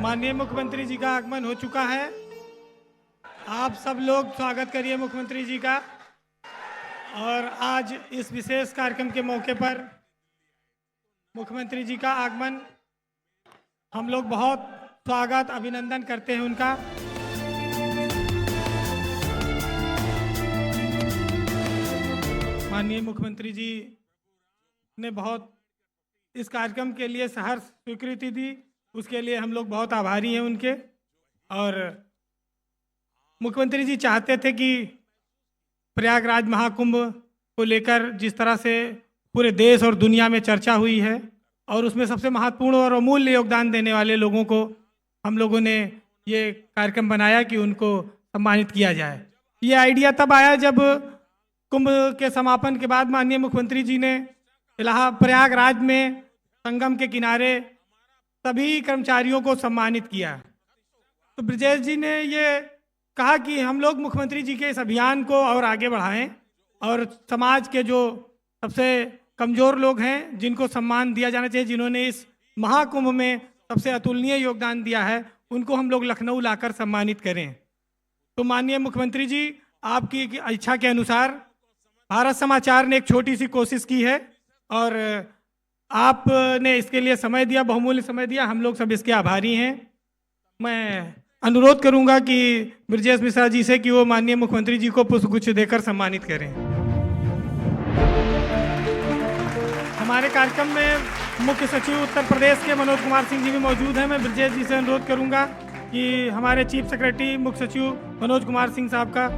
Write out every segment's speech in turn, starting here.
माननीय मुख्यमंत्री जी का आगमन हो चुका है। आप सब लोग स्वागत करिए मुख्यमंत्री जी का। और आज इस विशेष कार्यक्रम के मौके पर मुख्यमंत्री जी का आगमन हम लोग बहुत स्वागत अभिनंदन करते हैं उनका। माननीय मुख्यमंत्री जी ने बहुत इस कार्यक्रम के लिए सहर्ष स्वीकृति दी, उसके लिए हम लोग बहुत आभारी हैं उनके। और मुख्यमंत्री जी चाहते थे कि प्रयागराज महाकुंभ को लेकर जिस तरह से पूरे देश और दुनिया में चर्चा हुई है और उसमें सबसे महत्वपूर्ण और अमूल्य योगदान देने वाले लोगों को हम लोगों ने ये कार्यक्रम बनाया कि उनको सम्मानित किया जाए। ये आइडिया तब आया जब कुंभ के समापन के बाद माननीय मुख्यमंत्री जी ने प्रयागराज में संगम के किनारे सभी कर्मचारियों को सम्मानित किया। तो ब्रजेश जी ने ये कहा कि हम लोग मुख्यमंत्री जी के इस अभियान को और आगे बढ़ाएं और समाज के जो सबसे कमज़ोर लोग हैं जिनको सम्मान दिया जाना चाहिए, जिन्होंने इस महाकुंभ में सबसे अतुलनीय योगदान दिया है, उनको हम लोग लखनऊ लाकर सम्मानित करें। तो माननीय मुख्यमंत्री जी, आपकी इच्छा के अनुसार भारत समाचार ने एक छोटी सी कोशिश की है और आपने इसके लिए समय दिया, बहुमूल्य समय दिया। हम लोग सब इसके आभारी हैं। मैं अनुरोध करूंगा कि ब्रजेश मिश्रा जी से कि वो माननीय मुख्यमंत्री जी को पुष्पगुच्छ देकर सम्मानित करें। हमारे कार्यक्रम में मुख्य सचिव उत्तर प्रदेश के मनोज कुमार सिंह जी भी मौजूद हैं। मैं ब्रजेश जी से अनुरोध करूंगा कि हमारे चीफ सेक्रेटरी मुख्य सचिव मनोज कुमार सिंह साहब का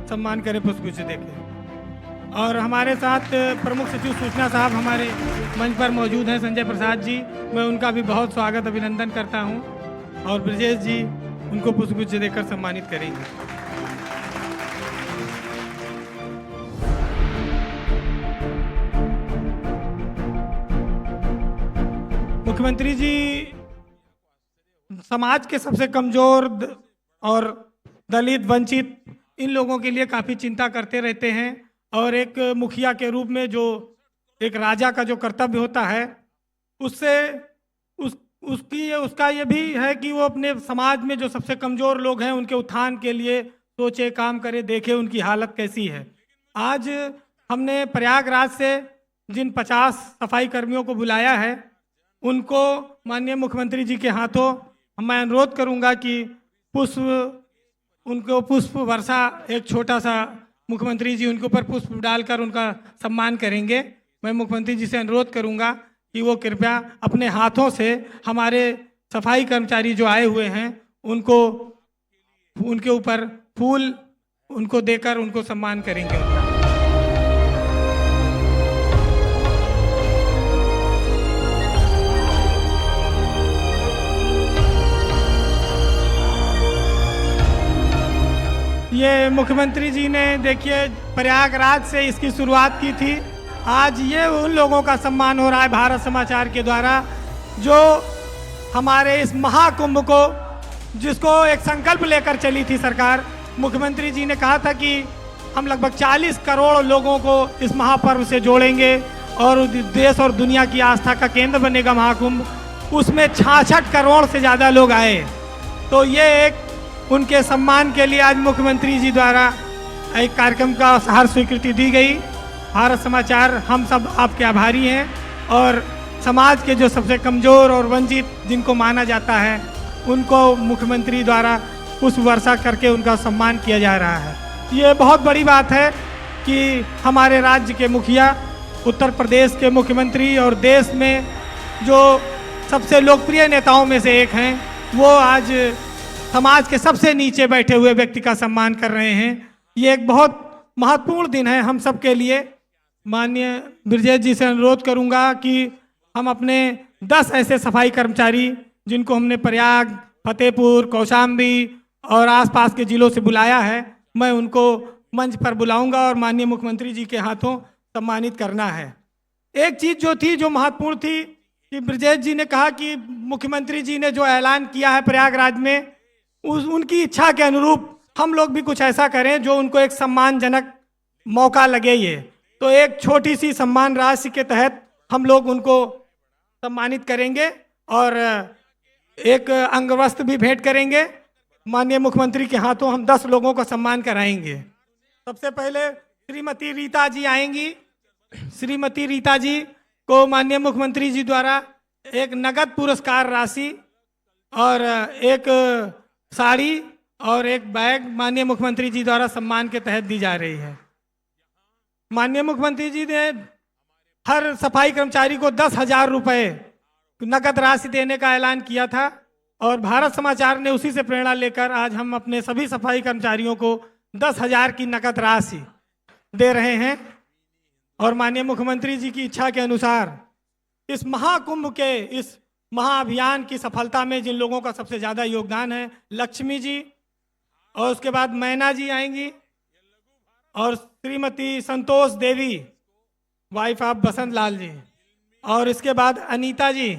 सम्मान करें, पुष्पगुच्छ देखें। और हमारे साथ प्रमुख सचिव सूचना साहब हमारे मंच पर मौजूद हैं, संजय प्रसाद जी। मैं उनका भी बहुत स्वागत अभिनंदन करता हूं और ब्रजेश जी उनको पुष्पगुच्छ देकर सम्मानित करेंगे। मुख्यमंत्री जी समाज के सबसे कमजोर और दलित वंचित इन लोगों के लिए काफ़ी चिंता करते रहते हैं और एक मुखिया के रूप में जो एक राजा का जो कर्तव्य होता है उससे उसका ये भी है कि वो अपने समाज में जो सबसे कमज़ोर लोग हैं उनके उत्थान के लिए सोचे, काम करे, देखे उनकी हालत कैसी है। आज हमने प्रयागराज से जिन 50 सफाई कर्मियों को बुलाया है उनको माननीय मुख्यमंत्री जी के हाथों मैं अनुरोध करूंगा कि उनको पुष्प वर्षा, एक छोटा सा मुख्यमंत्री जी उनके ऊपर पुष्प डालकर उनका सम्मान करेंगे। मैं मुख्यमंत्री जी से अनुरोध करूंगा कि वो कृपया अपने हाथों से हमारे सफाई कर्मचारी जो आए हुए हैं उनको उनके ऊपर फूल उनको देकर उनको सम्मान करेंगे। ये मुख्यमंत्री जी ने देखिए प्रयागराज से इसकी शुरुआत की थी। आज ये उन लोगों का सम्मान हो रहा है भारत समाचार के द्वारा जो हमारे इस महाकुंभ को, जिसको एक संकल्प लेकर चली थी सरकार। मुख्यमंत्री जी ने कहा था कि हम लगभग 40 करोड़ लोगों को इस महापर्व से जोड़ेंगे और देश और दुनिया की आस्था का केंद्र बनेगा महाकुंभ। उसमें 66 करोड़ से ज़्यादा लोग आए। तो ये एक उनके सम्मान के लिए आज मुख्यमंत्री जी द्वारा एक कार्यक्रम का हर स्वीकृति दी गई। भारत समाचार हम सब आपके आभारी हैं और समाज के जो सबसे कमज़ोर और वंचित जिनको माना जाता है उनको मुख्यमंत्री द्वारा पुष्प वर्षा करके उनका सम्मान किया जा रहा है। ये बहुत बड़ी बात है कि हमारे राज्य के मुखिया, उत्तर प्रदेश के मुख्यमंत्री और देश में जो सबसे लोकप्रिय नेताओं में से एक हैं, वो आज समाज के सबसे नीचे बैठे हुए व्यक्ति का सम्मान कर रहे हैं। ये एक बहुत महत्वपूर्ण दिन है हम सब के लिए। माननीय ब्रजेश जी से अनुरोध करूंगा कि हम अपने 10 ऐसे सफाई कर्मचारी जिनको हमने प्रयाग, फतेहपुर, कौशाम्बी और आसपास के जिलों से बुलाया है, मैं उनको मंच पर बुलाऊंगा और माननीय मुख्यमंत्री जी के हाथों सम्मानित करना है। एक चीज़ जो थी, जो महत्वपूर्ण थी कि ब्रजेश जी ने कहा कि मुख्यमंत्री जी ने जो ऐलान किया है प्रयागराज में, उनकी इच्छा के अनुरूप हम लोग भी कुछ ऐसा करें जो उनको एक सम्मानजनक मौका लगे। ये तो एक छोटी सी सम्मान राशि के तहत हम लोग उनको सम्मानित करेंगे और एक अंगवस्त्र भी भेंट करेंगे। माननीय मुख्यमंत्री के हाथों हम 10 लोगों का सम्मान कराएंगे। सबसे पहले श्रीमती रीता जी आएंगी। श्रीमती रीता जी को माननीय मुख्यमंत्री जी द्वारा एक नगद पुरस्कार राशि और एक साड़ी और एक बैग माननीय मुख्यमंत्री जी द्वारा सम्मान के तहत दी जा रही है। माननीय मुख्यमंत्री जी ने हर सफाई कर्मचारी को 10,000 रुपये नगद राशि देने का ऐलान किया था और भारत समाचार ने उसी से प्रेरणा लेकर आज हम अपने सभी सफाई कर्मचारियों को 10,000 की नगद राशि दे रहे हैं। और माननीय मुख्यमंत्री जी की इच्छा के अनुसार इस महाकुंभ के इस महाअभियान की सफलता में जिन लोगों का सबसे ज़्यादा योगदान है, लक्ष्मी जी और उसके बाद मैना जी आएंगी और श्रीमती संतोष देवी वाइफ ऑफ बसंत लाल जी और इसके बाद अनीता जी।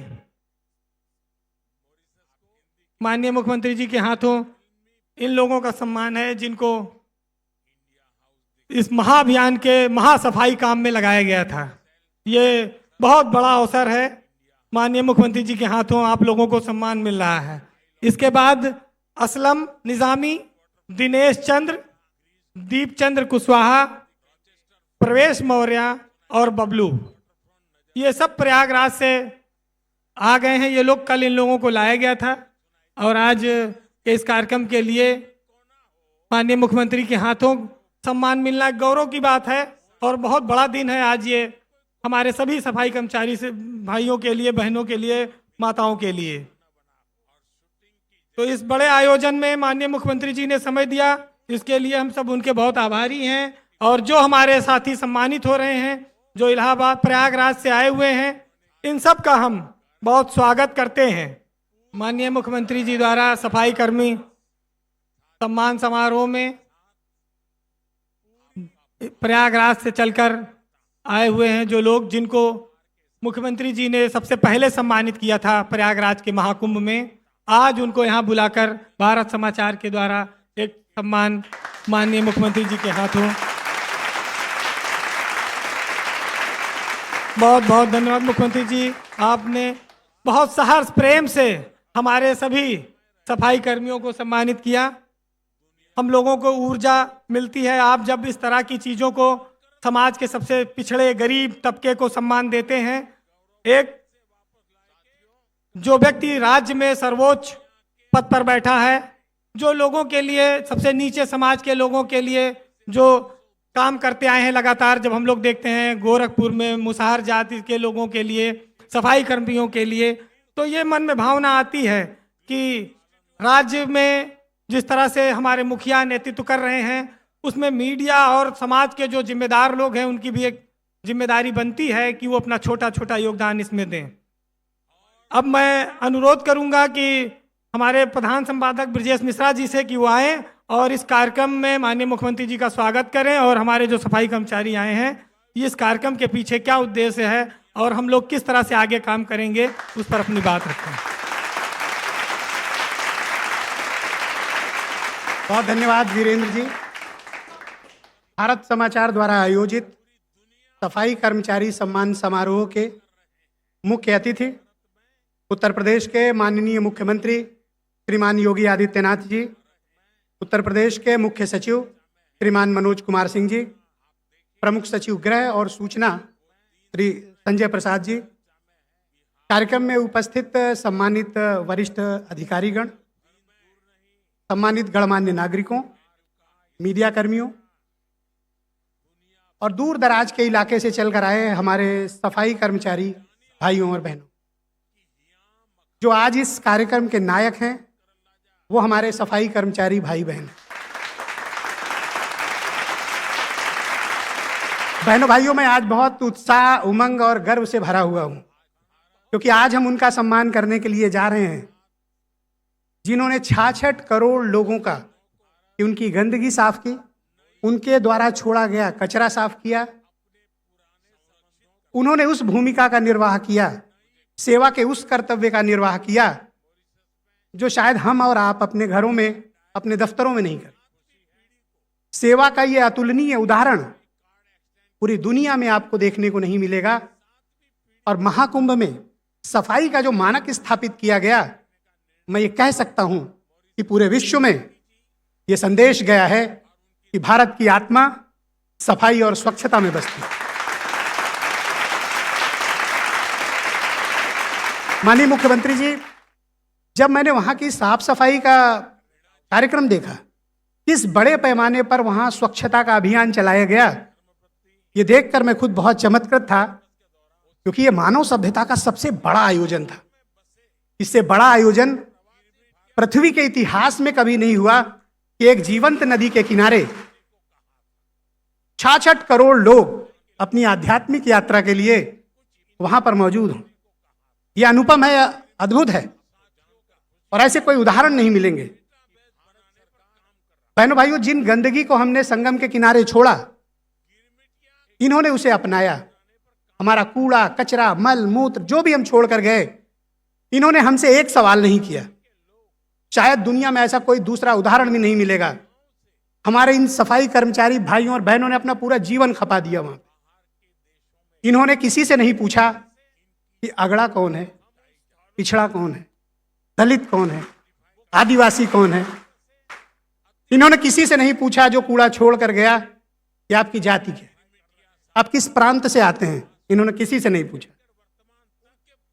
माननीय मुख्यमंत्री जी के हाथों इन लोगों का सम्मान है जिनको इस महाअभियान के महासफाई काम में लगाया गया था। ये बहुत बड़ा अवसर है। माननीय मुख्यमंत्री जी के हाथों आप लोगों को सम्मान मिल रहा है। इसके बाद असलम निजामी, दिनेश चंद्र, दीप चंद्र कुशवाहा, प्रवेश मौर्य और बबलू, ये सब प्रयागराज से आ गए हैं। ये लोग कल इन लोगों को लाया गया था और आज इस कार्यक्रम के लिए माननीय मुख्यमंत्री के हाथों सम्मान मिलना एक गौरव की बात है और बहुत बड़ा दिन है आज ये हमारे सभी सफाई कर्मचारी से भाइयों के लिए, बहनों के लिए, माताओं के लिए। तो इस बड़े आयोजन में माननीय मुख्यमंत्री जी ने समय दिया, इसके लिए हम सब उनके बहुत आभारी हैं। और जो हमारे साथी सम्मानित हो रहे हैं, जो इलाहाबाद प्रयागराज से आए हुए हैं, इन सब का हम बहुत स्वागत करते हैं। माननीय मुख्यमंत्री जी द्वारा सफाई कर्मी सम्मान समारोह में प्रयागराज से चलकर आए हुए हैं जो लोग, जिनको मुख्यमंत्री जी ने सबसे पहले सम्मानित किया था प्रयागराज के महाकुंभ में, आज उनको यहाँ बुलाकर भारत समाचार के द्वारा एक सम्मान माननीय मुख्यमंत्री जी के हाथों। बहुत बहुत धन्यवाद मुख्यमंत्री जी, आपने बहुत सहर्ष प्रेम से हमारे सभी सफाई कर्मियों को सम्मानित किया। हम लोगों को ऊर्जा मिलती है आप जब इस तरह की चीज़ों को, समाज के सबसे पिछड़े गरीब तबके को सम्मान देते हैं। एक जो व्यक्ति राज्य में सर्वोच्च पद पर बैठा है, जो लोगों के लिए, सबसे नीचे समाज के लोगों के लिए जो काम करते आए हैं लगातार, जब हम लोग देखते हैं गोरखपुर में मुसहर जाति के लोगों के लिए, सफाई कर्मियों के लिए, तो ये मन में भावना आती है कि राज्य में जिस तरह से हमारे मुखिया नेतृत्व कर रहे हैं, उसमें मीडिया और समाज के जो जिम्मेदार लोग हैं उनकी भी एक जिम्मेदारी बनती है कि वो अपना छोटा छोटा योगदान इसमें दें। अब मैं अनुरोध करूंगा कि हमारे प्रधान संपादक ब्रजेश मिश्रा जी से कि वो आएँ और इस कार्यक्रम में माननीय मुख्यमंत्री जी का स्वागत करें और हमारे जो सफाई कर्मचारी आए हैं, इस कार्यक्रम के पीछे क्या उद्देश्य है और हम लोग किस तरह से आगे काम करेंगे उस पर अपनी बात रखें। बहुत धन्यवाद वीरेंद्र जी। भारत समाचार द्वारा आयोजित सफाई कर्मचारी सम्मान समारोह के मुख्य अतिथि उत्तर प्रदेश के माननीय मुख्यमंत्री श्रीमान योगी आदित्यनाथ जी, उत्तर प्रदेश के मुख्य सचिव श्रीमान मनोज कुमार सिंह जी, प्रमुख सचिव गृह और सूचना श्री संजय प्रसाद जी, कार्यक्रम में उपस्थित सम्मानित वरिष्ठ अधिकारीगण, सम्मानित गणमान्य नागरिकों, मीडिया कर्मियों और दूर दराज के इलाके से चलकर आए हमारे सफाई कर्मचारी भाइयों और बहनों, जो आज इस कार्यक्रम के नायक हैं वो हमारे सफाई कर्मचारी भाई बहन हैं। बहनों भाइयों, मैं आज बहुत उत्साह, उमंग और गर्व से भरा हुआ हूं, क्योंकि आज हम उनका सम्मान करने के लिए जा रहे हैं जिन्होंने 66 करोड़ लोगों का कि उनकी गंदगी साफ की, उनके द्वारा छोड़ा गया कचरा साफ किया, उन्होंने उस भूमिका का निर्वाह किया, सेवा के उस कर्तव्य का निर्वाह किया जो शायद हम और आप अपने घरों में, अपने दफ्तरों में नहीं कर। सेवा का ये अतुलनीय उदाहरण पूरी दुनिया में आपको देखने को नहीं मिलेगा। और महाकुंभ में सफाई का जो मानक स्थापित किया गया, मैं ये कह सकता हूं कि पूरे विश्व में ये संदेश गया है कि भारत की आत्मा सफाई और स्वच्छता में बसती है। माननीय मुख्यमंत्री जी, जब मैंने वहां की साफ सफाई का कार्यक्रम देखा, किस बड़े पैमाने पर वहां स्वच्छता का अभियान चलाया गया, ये देखकर मैं खुद बहुत चमत्कृत था, क्योंकि ये मानव सभ्यता का सबसे बड़ा आयोजन था। इससे बड़ा आयोजन पृथ्वी के इतिहास में कभी नहीं हुआ कि एक जीवंत नदी के किनारे 66 करोड़ लोग अपनी आध्यात्मिक यात्रा के लिए वहां पर मौजूद हों। यह अनुपम है, अद्भुत है, और ऐसे कोई उदाहरण नहीं मिलेंगे। बहनों भाइयों, जिन गंदगी को हमने संगम के किनारे छोड़ा, इन्होंने उसे अपनाया। हमारा कूड़ा कचरा मल मूत्र जो भी हम छोड़ कर गए, इन्होंने हमसे एक सवाल नहीं किया। शायद दुनिया में ऐसा कोई दूसरा उदाहरण भी नहीं मिलेगा। हमारे इन सफाई कर्मचारी भाइयों और बहनों ने अपना पूरा जीवन खपा दिया वहां। इन्होंने किसी से नहीं पूछा कि अगड़ा कौन है, पिछड़ा कौन है, दलित कौन है, आदिवासी कौन है। इन्होंने किसी से नहीं पूछा जो कूड़ा छोड़ कर गया कि आपकी जाति क्या है, आप किस प्रांत से आते हैं। इन्होंने किसी से नहीं पूछा।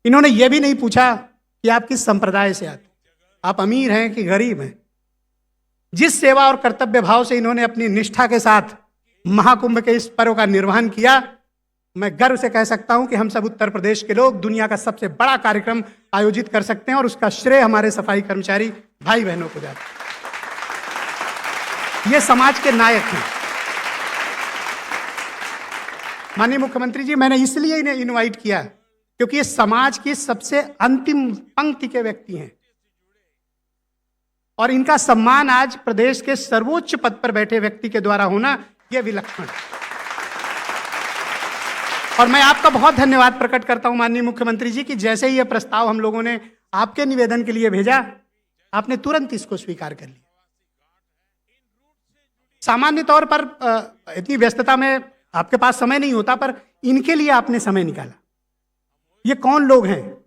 इन्होंने यह भी नहीं पूछा कि आप किस संप्रदाय से आते हैं, आप अमीर हैं कि गरीब हैं। जिस सेवा और कर्तव्य भाव से इन्होंने अपनी निष्ठा के साथ महाकुंभ के इस पर्व का निर्वहन किया, मैं गर्व से कह सकता हूं कि हम सब उत्तर प्रदेश के लोग दुनिया का सबसे बड़ा कार्यक्रम आयोजित कर सकते हैं, और उसका श्रेय हमारे सफाई कर्मचारी भाई बहनों को जाता है। ये समाज के नायक हैं। माननीय मुख्यमंत्री जी, मैंने इसलिए इन्हें इनवाइट किया क्योंकि ये समाज की सबसे अंतिम पंक्ति के व्यक्ति हैं, और इनका सम्मान आज प्रदेश के सर्वोच्च पद पर बैठे व्यक्ति के द्वारा होना यह विलक्षण है। और मैं आपका बहुत धन्यवाद प्रकट करता हूं माननीय मुख्यमंत्री जी कि जैसे ही यह प्रस्ताव हम लोगों ने आपके निवेदन के लिए भेजा, आपने तुरंत इसको स्वीकार कर लिया। सामान्य तौर पर इतनी व्यस्तता में आपके पास समय नहीं होता, पर इनके लिए आपने समय निकाला। ये कौन लोग हैं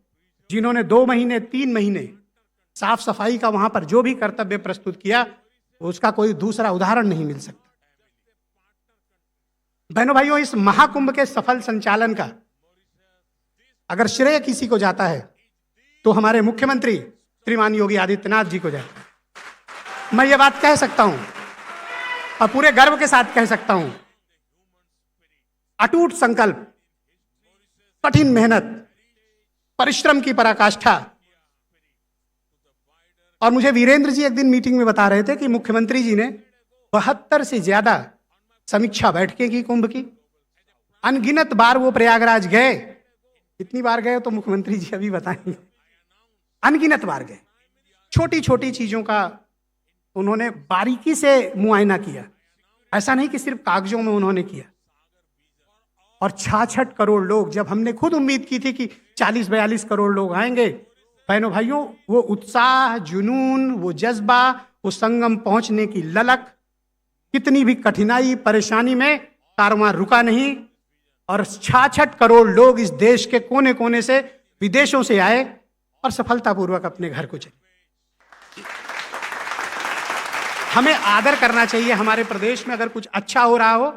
जिन्होंने 2 महीने 3 महीने साफ सफाई का वहां पर जो भी कर्तव्य प्रस्तुत किया, उसका कोई दूसरा उदाहरण नहीं मिल सकता। बहनों भाइयों, इस महाकुंभ के सफल संचालन का अगर श्रेय किसी को जाता है तो हमारे मुख्यमंत्री श्रीमान योगी आदित्यनाथ जी को जाता है। मैं ये बात कह सकता हूं और पूरे गर्व के साथ कह सकता हूं, अटूट संकल्प, कठिन मेहनत, परिश्रम की पराकाष्ठा। और मुझे वीरेंद्र जी एक दिन मीटिंग में बता रहे थे कि मुख्यमंत्री जी ने 72 से ज्यादा समीक्षा बैठकें की कुंभ की। अनगिनत बार वो प्रयागराज गए। कितनी बार गए तो मुख्यमंत्री जी अभी बताएंगे। अनगिनत बार गए। छोटी छोटी चीजों का उन्होंने बारीकी से मुआयना किया। ऐसा नहीं कि सिर्फ कागजों में उन्होंने किया। और 66 करोड़ लोग, जब हमने खुद उम्मीद की थी कि 40-42 करोड़ लोग आएंगे, बहनों भाइयों, वो उत्साह, जुनून, वो जज्बा, वो संगम पहुंचने की ललक, कितनी भी कठिनाई परेशानी में कारवां रुका नहीं, और 66 करोड़ लोग इस देश के कोने कोने से, विदेशों से आए और सफलतापूर्वक अपने घर को चले। हमें आदर करना चाहिए। हमारे प्रदेश में अगर कुछ अच्छा हो रहा हो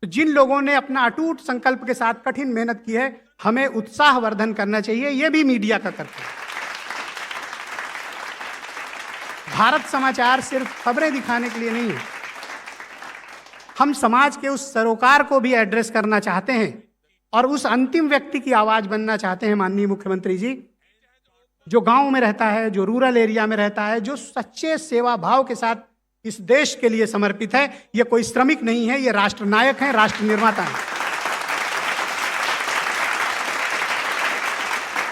तो जिन लोगों ने अपना अटूट संकल्प के साथ कठिन मेहनत की है, हमें उत्साहवर्धन करना चाहिए। यह भी मीडिया का कर्तव्य है। भारत समाचार सिर्फ खबरें दिखाने के लिए नहीं है। हम समाज के उस सरोकार को भी एड्रेस करना चाहते हैं और उस अंतिम व्यक्ति की आवाज बनना चाहते हैं माननीय मुख्यमंत्री जी, जो गांव में रहता है, जो रूरल एरिया में रहता है, जो सच्चे सेवा भाव के साथ इस देश के लिए समर्पित है। ये कोई श्रमिक नहीं है, ये राष्ट्र नायक हैं, राष्ट्र निर्माता हैं।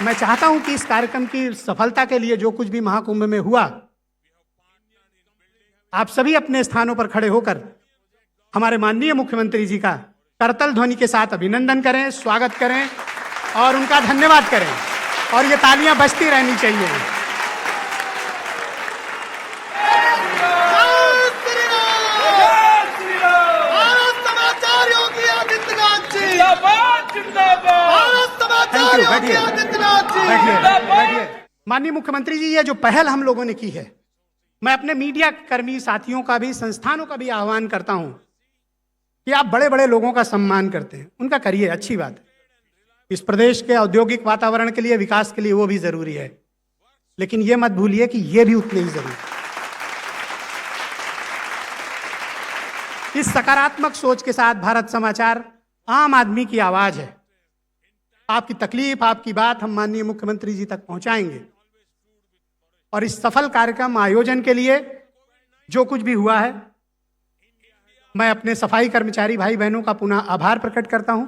मैं चाहता हूं कि इस कार्यक्रम की सफलता के लिए जो कुछ भी महाकुंभ में हुआ, आप सभी अपने स्थानों पर खड़े होकर हमारे माननीय मुख्यमंत्री जी का करतल ध्वनि के साथ अभिनंदन करें, स्वागत करें और उनका धन्यवाद करें। और ये तालियां बजती रहनी चाहिए। Thank you. बैठिए। माननीय मुख्यमंत्री जी, ये जो पहल हम लोगों ने की है, मैं अपने मीडिया कर्मी साथियों का भी, संस्थानों का भी आह्वान करता हूं कि आप बड़े बड़े लोगों का सम्मान करते हैं, उनका करिए, अच्छी बात है। इस प्रदेश के औद्योगिक वातावरण के लिए, विकास के लिए वो भी जरूरी है, लेकिन ये मत भूलिए कि ये भी उतने ही जरूरी है। इस सकारात्मक सोच के साथ भारत समाचार आम आदमी की आवाज है। आपकी तकलीफ, आपकी बात हम माननीय मुख्यमंत्री जी तक पहुंचाएंगे। और इस सफल कार्यक्रम आयोजन के लिए जो कुछ भी हुआ है, मैं अपने सफाई कर्मचारी भाई बहनों का पुनः आभार प्रकट करता हूं।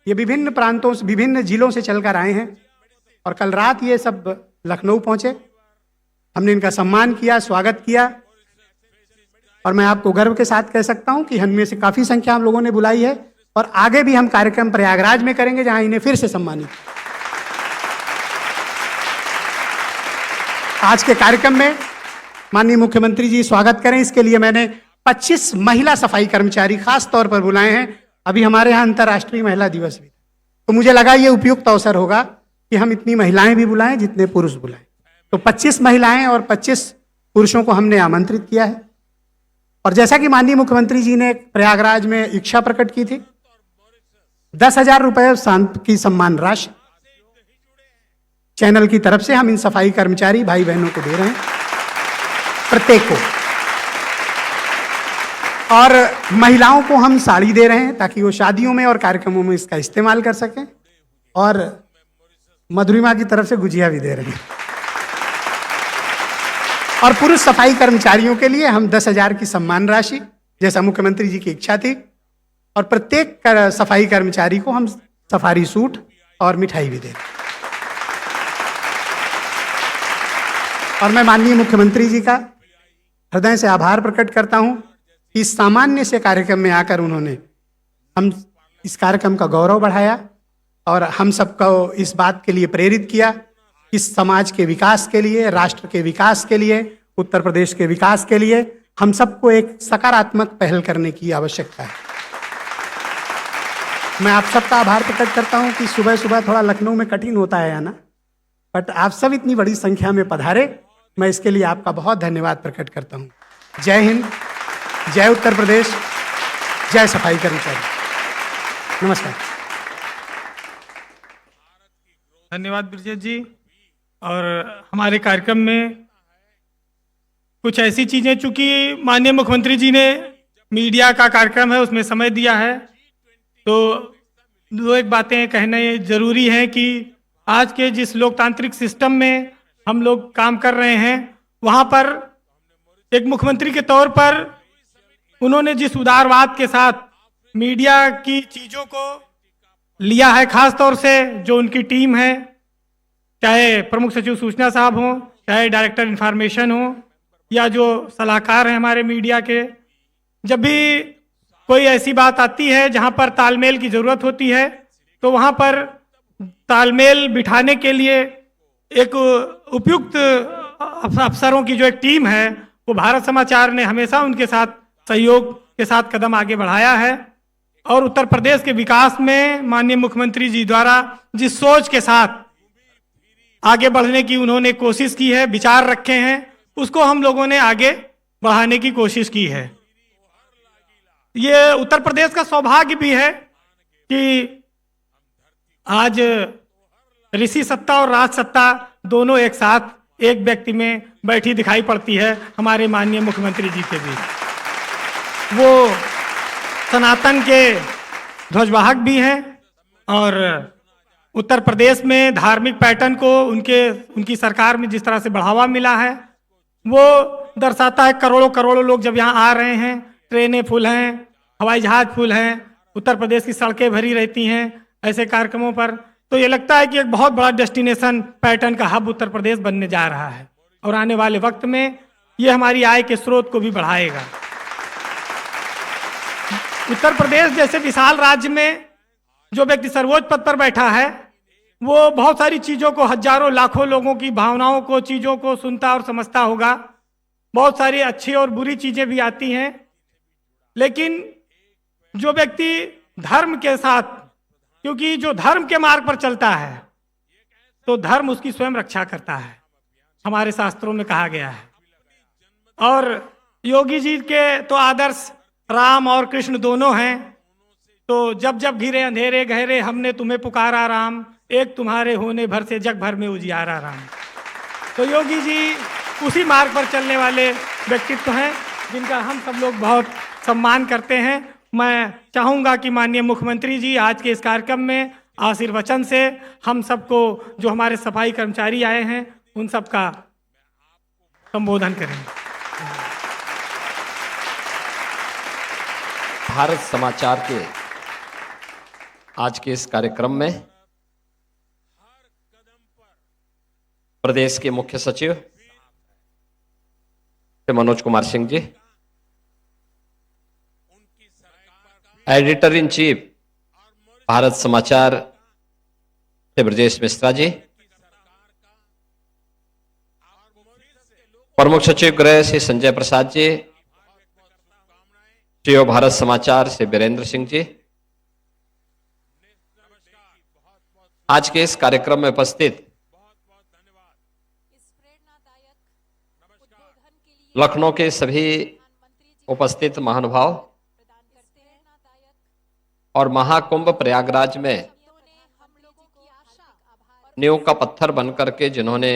ये विभिन्न प्रांतों से, विभिन्न जिलों से चलकर आए हैं और कल रात ये सब लखनऊ पहुंचे। हमने इनका सम्मान किया, स्वागत किया, और मैं आपको गर्व के साथ कह सकता हूं कि इनमें से काफी संख्या हम लोगों ने बुलाई है और आगे भी हम कार्यक्रम प्रयागराज में करेंगे, जहां इन्हें फिर से सम्मानित। आज के कार्यक्रम में माननीय मुख्यमंत्री जी स्वागत करें, इसके लिए मैंने 25 महिला सफाई कर्मचारी खास तौर पर बुलाए हैं। अभी हमारे यहाँ अंतर्राष्ट्रीय महिला दिवस भी, तो मुझे लगा ये उपयुक्त अवसर होगा कि हम इतनी महिलाएं भी बुलाएं जितने पुरुष बुलाएं। तो 25 महिलाएं और 25 पुरुषों को हमने आमंत्रित किया है। और जैसा कि माननीय मुख्यमंत्री जी ने प्रयागराज में इच्छा प्रकट की थी, 10,000 रुपए की सम्मान राशि चैनल की तरफ से हम इन सफाई कर्मचारी भाई बहनों को दे रहे हैं, प्रत्येक को। और महिलाओं को हम साड़ी दे रहे हैं ताकि वो शादियों में और कार्यक्रमों में इसका इस्तेमाल कर सकें। और मधुरिमा की तरफ से गुजिया भी दे रहे हैं। और पुरुष सफाई कर्मचारियों के लिए हम 10,000 की सम्मान राशि, जैसा मुख्यमंत्री जी की इच्छा थी, और प्रत्येक सफाई कर्मचारी को हम सफारी सूट और मिठाई भी दे रहे हैं। और मैं माननीय मुख्यमंत्री जी का हृदय से आभार प्रकट करता हूं कि इस सामान्य से कार्यक्रम में आकर उन्होंने हम इस कार्यक्रम का गौरव बढ़ाया और हम सबको इस बात के लिए प्रेरित किया कि समाज के विकास के लिए, राष्ट्र के विकास के लिए, उत्तर प्रदेश के विकास के लिए हम सबको एक सकारात्मक पहल करने की आवश्यकता है। मैं आप सबका आभार प्रकट करता हूं कि सुबह सुबह थोड़ा लखनऊ में कठिन होता है आना, बट आप सब इतनी बड़ी संख्या में पधारे, मैं इसके लिए आपका बहुत धन्यवाद प्रकट करता हूं। जय हिंद, जय उत्तर प्रदेश, जय सफाई कर्मचारी। नमस्कार। धन्यवाद ब्रिजेश जी। और हमारे कार्यक्रम में कुछ ऐसी चीज़ें, चूंकि माननीय मुख्यमंत्री जी ने मीडिया का कार्यक्रम है उसमें समय दिया है, तो दो एक बातें कहने ज़रूरी हैं कि आज के जिस लोकतांत्रिक सिस्टम में हम लोग काम कर रहे हैं, वहाँ पर एक मुख्यमंत्री के तौर पर उन्होंने जिस उदारवाद के साथ मीडिया की चीज़ों को लिया है, खास तौर से जो उनकी टीम है, चाहे प्रमुख सचिव सूचना साहब हों, चाहे डायरेक्टर इंफॉर्मेशन हो, या जो सलाहकार हैं हमारे मीडिया के, जब भी कोई ऐसी बात आती है जहां पर तालमेल की ज़रूरत होती है, तो वहां पर तालमेल बिठाने के लिए एक उपयुक्त अफसरों की जो एक टीम है, वो भारत समाचार ने हमेशा उनके साथ सहयोग के साथ कदम आगे बढ़ाया है। और उत्तर प्रदेश के विकास में माननीय मुख्यमंत्री जी द्वारा जिस सोच के साथ आगे बढ़ने की उन्होंने कोशिश की है, विचार रखे हैं, उसको हम लोगों ने आगे बढ़ाने की कोशिश की है। ये उत्तर प्रदेश का सौभाग्य भी है कि आज ऋषि सत्ता और राज सत्ता दोनों एक साथ एक व्यक्ति में बैठी दिखाई पड़ती है हमारे माननीय मुख्यमंत्री जी के बीच। वो सनातन के ध्वजवाहक भी हैं और उत्तर प्रदेश में धार्मिक पैटर्न को उनकी सरकार में जिस तरह से बढ़ावा मिला है, वो दर्शाता है। करोड़ों करोड़ों लोग जब यहाँ आ रहे हैं, ट्रेनें फुल हैं, हवाई जहाज फुल हैं, उत्तर प्रदेश की सड़कें भरी रहती हैं ऐसे कार्यक्रमों पर, तो ये लगता है कि एक बहुत बड़ा डेस्टिनेशन पैटर्न का हब उत्तर प्रदेश बनने जा रहा है। और आने वाले वक्त में ये हमारी आय के स्रोत को भी बढ़ाएगा। उत्तर प्रदेश जैसे विशाल राज्य में जो व्यक्ति सर्वोच्च पद पर बैठा है, वो बहुत सारी चीज़ों को, हजारों लाखों लोगों की भावनाओं को, चीज़ों को सुनता और समझता होगा। बहुत सारी अच्छी और बुरी चीज़ें भी आती हैं, लेकिन जो व्यक्ति धर्म के साथ, क्योंकि जो धर्म के मार्ग पर चलता है तो धर्म उसकी स्वयं रक्षा करता है। हमारे शास्त्रों में कहा गया है। और योगी जी के तो आदर्श राम और कृष्ण दोनों हैं। तो जब जब घिरे अंधेरे गहरे हमने तुम्हें पुकारा राम, एक तुम्हारे होने भर से जग भर में उजियारा राम। तो योगी जी उसी मार्ग पर चलने वाले व्यक्तित्व हैं जिनका हम सब लोग बहुत सम्मान करते हैं। मैं चाहूँगा कि माननीय मुख्यमंत्री जी आज के इस कार्यक्रम में आशीर्वचन से हम सबको, जो हमारे सफाई कर्मचारी आए हैं, उन सबका संबोधन करें। भारत समाचार के आज के इस कार्यक्रम में प्रदेश के मुख्य सचिव Manoj Kumar Singh ji, editor in chief Bharat समाचार ब्रजेश मिश्रा जी, प्रमुख सचिव गृह श्री संजय प्रसाद जी, सीईओ भारत समाचार से वीरेंद्र सिंह जी, आज के इस कार्यक्रम में उपस्थित लखनऊ के सभी उपस्थित महानुभाव और महाकुंभ प्रयागराज में नींव का पत्थर बनकर के जिन्होंने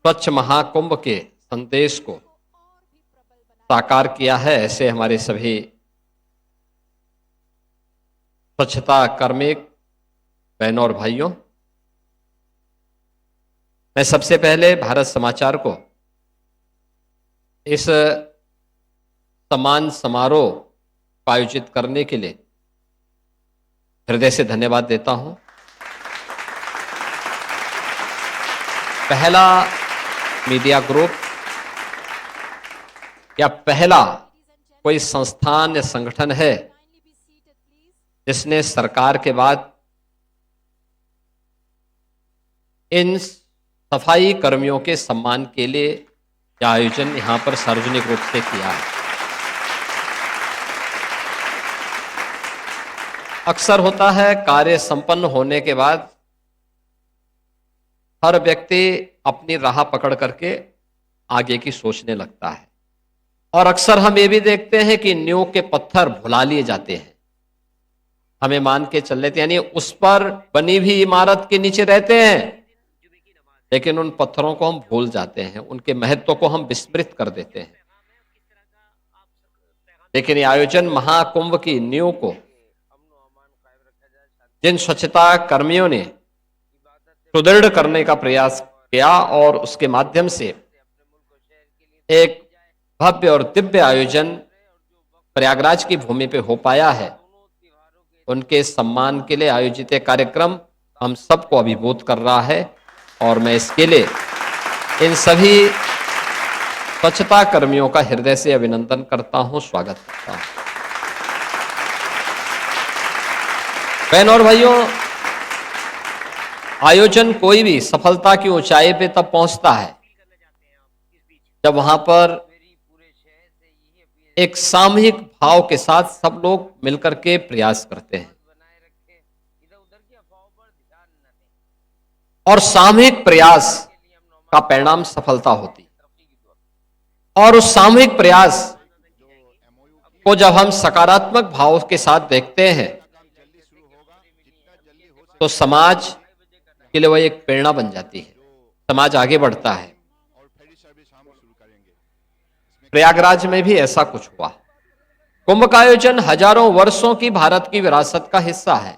स्वच्छ महाकुंभ के संदेश को साकार किया है, ऐसे हमारे सभी स्वच्छता कर्मी बहनों और भाइयों, मैं सबसे पहले भारत समाचार को इस सम्मान समारोह को आयोजित करने के लिए हृदय से धन्यवाद देता हूं। पहला मीडिया ग्रुप या पहला कोई संस्थान या संगठन है जिसने सरकार के बाद इन सफाई कर्मियों के सम्मान के लिए यह आयोजन यहां पर सार्वजनिक रूप से किया है। अक्सर होता है कार्य संपन्न होने के बाद हर व्यक्ति अपनी राह पकड़ करके आगे की सोचने लगता है, और अक्सर हम ये भी देखते हैं कि नींव के पत्थर भुला लिए जाते हैं, हमें मान के चल लेते हैं, यानी उस पर बनी हुई इमारत के नीचे रहते हैं, लेकिन उन पत्थरों को हम भूल जाते हैं, उनके महत्व को हम विस्मृत कर देते हैं। लेकिन ये आयोजन महाकुंभ की नींव को जिन स्वच्छता कर्मियों ने सुदृढ़ करने का प्रयास किया और उसके माध्यम से एक भव्य और दिव्य आयोजन प्रयागराज की भूमि पे हो पाया है, उनके सम्मान के लिए आयोजित एक कार्यक्रम हम सबको अभिभूत कर रहा है, और मैं इसके लिए इन सभी स्वच्छता कर्मियों का हृदय से अभिनंदन करता हूं, स्वागत करता हूं। बहनों और भाइयों, आयोजन कोई भी सफलता की ऊंचाई पे तब पहुंचता है जब वहां पर एक सामूहिक भाव के साथ सब लोग मिलकर के प्रयास करते हैं, और सामूहिक प्रयास का परिणाम सफलता होती है। और उस सामूहिक प्रयास को जब हम सकारात्मक भाव के साथ देखते हैं तो समाज के लिए वह एक प्रेरणा बन जाती है, समाज आगे बढ़ता है। प्रयागराज में भी ऐसा कुछ हुआ। कुंभ का आयोजन हजारों वर्षों की भारत की विरासत का हिस्सा है,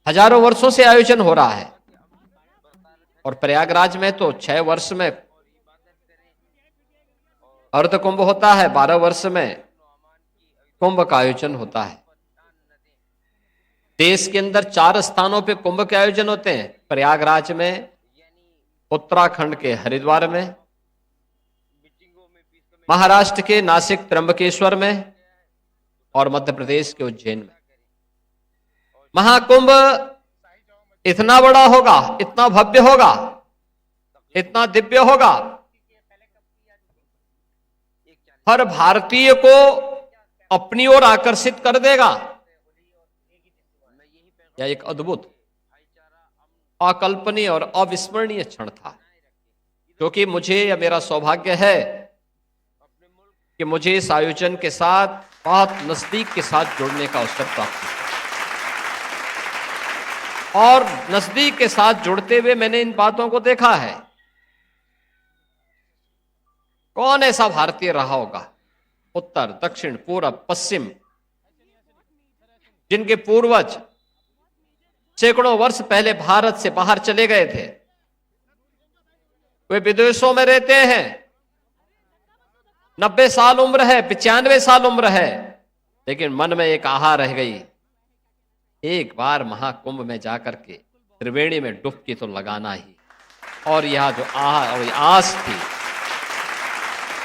हजारों वर्षों से आयोजन हो रहा है, और प्रयागराज में तो 6 वर्ष में अर्ध कुंभ होता है, 12 वर्ष में कुंभ का आयोजन होता है। देश के अंदर 4 स्थानों पे कुंभ के आयोजन होते हैं, प्रयागराज में, उत्तराखंड के हरिद्वार में, महाराष्ट्र के नासिक त्र्यंबकेश्वर में, और मध्य प्रदेश के उज्जैन में। महाकुंभ इतना बड़ा होगा, इतना भव्य होगा, इतना दिव्य होगा, हर भारतीय को अपनी ओर आकर्षित कर देगा। यह एक अद्भुत, अकल्पनीय और अविस्मरणीय क्षण था, क्योंकि मुझे या मेरा सौभाग्य है कि मुझे इस आयोजन के साथ बहुत नजदीक के साथ जुड़ने का अवसर प्राप्त हुआ और नजदीक के साथ जुड़ते हुए मैंने इन बातों को देखा है। कौन ऐसा भारतीय रहा होगा, उत्तर, दक्षिण, पूरब, पश्चिम, जिनके पूर्वज सैकड़ों वर्ष पहले भारत से बाहर चले गए थे, वे विदेशों में रहते हैं, 90 साल उम्र है, 95 साल उम्र है, लेकिन मन में एक आह रह गई, एक बार महाकुंभ में जाकर के त्रिवेणी में डुबकी तो लगाना ही। और यह जो आह और आस थी,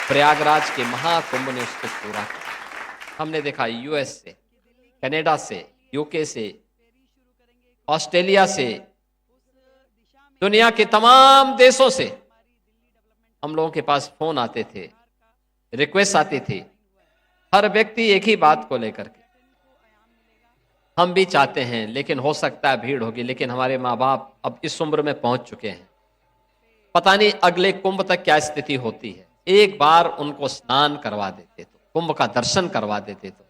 प्रयागराज के महाकुंभ ने उसको पूरा किया। हमने देखा यूएस से, कनाडा से, यूके से, ऑस्ट्रेलिया से, दुनिया के तमाम देशों से हम लोगों के पास फोन आते थे, रिक्वेस्ट आती थी, हर व्यक्ति एक ही बात को लेकर के, हम भी चाहते हैं लेकिन हो सकता है भीड़ होगी, लेकिन हमारे माँ बाप अब इस उम्र में पहुंच चुके हैं, पता नहीं अगले कुंभ तक क्या स्थिति होती है, एक बार उनको स्नान करवा देते तो, कुंभ का दर्शन करवा देते तो।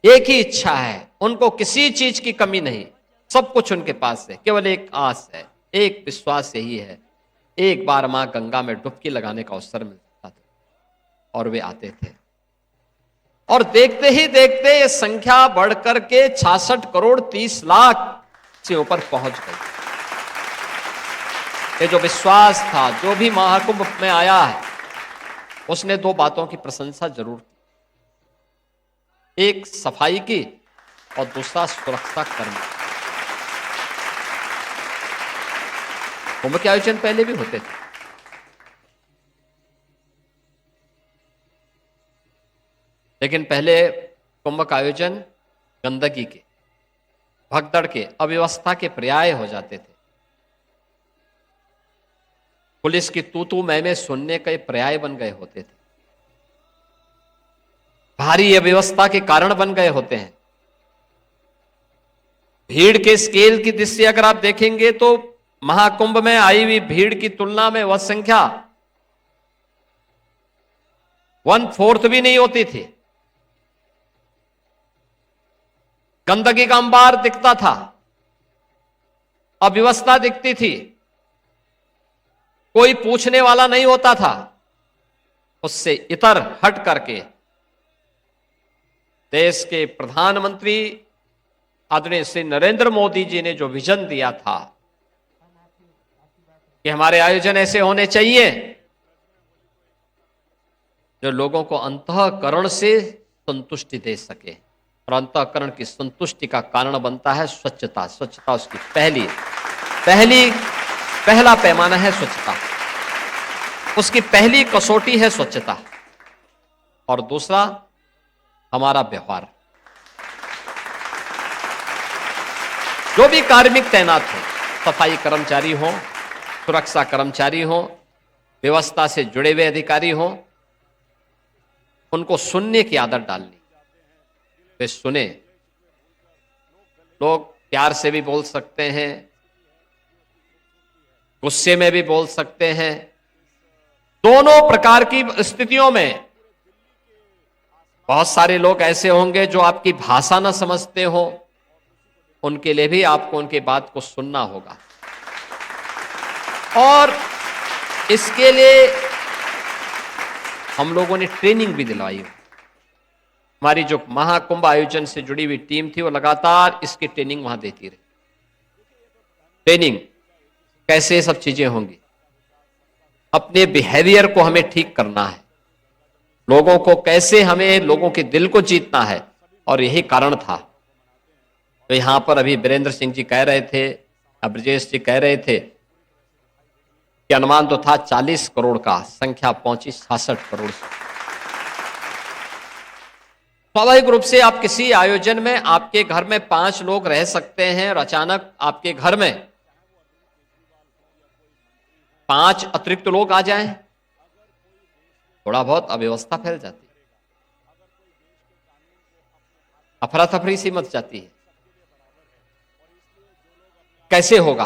एक ही इच्छा है, उनको किसी चीज की कमी नहीं, सब कुछ उनके पास है, केवल एक आस है, एक विश्वास यही है, एक बार मां गंगा में डुबकी लगाने का अवसर मिलता था। और वे आते थे और देखते ही देखते ये संख्या बढ़कर के 66 करोड़ 30 लाख से ऊपर पहुंच गई। ये जो विश्वास था, जो भी महाकुंभ में आया है, उसने दो बातों की प्रशंसा जरूर की, एक सफाई की और दूसरा सुरक्षा कर्मी। कुंभ के आयोजन पहले भी होते थे, लेकिन पहले कुंभ का आयोजन गंदगी के, भगदड़ के, अव्यवस्था के पर्याय हो जाते थे, पुलिस की तू मैं सुनने के पर्याय बन गए होते थे, भारी अव्यवस्था के कारण बन गए होते हैं। भीड़ के स्केल की दृष्टि अगर आप देखेंगे तो महाकुंभ में आई हुई भीड़ की तुलना में वह संख्या 1/4 भी नहीं होती थी। गंदगी का अंबार दिखता था, अव्यवस्था दिखती थी, कोई पूछने वाला नहीं होता था। उससे इतर हट करके देश के प्रधानमंत्री आदरणीय श्री नरेंद्र मोदी जी ने जो विजन दिया था कि हमारे आयोजन ऐसे होने चाहिए जो लोगों को अंतःकरण से संतुष्टि दे सके, और अंतःकरण की संतुष्टि का कारण बनता है स्वच्छता। स्वच्छता उसकी पहला पैमाना है स्वच्छता, उसकी पहली कसौटी है स्वच्छता, और दूसरा हमारा व्यवहार। जो भी कार्मिक तैनात हो, सफाई कर्मचारी हो, सुरक्षा कर्मचारी हो, व्यवस्था से जुड़े हुए अधिकारी हो, उनको सुनने की आदत डालनी। वे सुने, लोग प्यार से भी बोल सकते हैं, गुस्से में भी बोल सकते हैं, दोनों प्रकार की स्थितियों में। बहुत सारे लोग ऐसे होंगे जो आपकी भाषा ना समझते हो, उनके लिए भी आपको उनकी बात को सुनना होगा, और इसके लिए हम लोगों ने ट्रेनिंग भी दिलवाई। हमारी जो महाकुंभ आयोजन से जुड़ी हुई टीम थी वो लगातार इसकी ट्रेनिंग वहां देती रही। ट्रेनिंग कैसे सब चीजें होंगी, अपने बिहेवियर को हमें ठीक करना है, लोगों को कैसे हमें लोगों के दिल को जीतना है, और यही कारण था। तो यहां पर अभी वीरेंद्र सिंह जी कह रहे थे, ब्रजेश जी कह रहे थे कि अनुमान तो था 40 करोड़ का, संख्या पहुंची 66 करोड़ से। स्वाभाविक रूप से आप किसी आयोजन में, आपके घर में 5 लोग रह सकते हैं और अचानक आपके घर में 5 अतिरिक्त लोग आ जाएं, थोड़ा बहुत अव्यवस्था फैल जाती है, अफरा तफरी सी मच जाती है। कैसे होगा,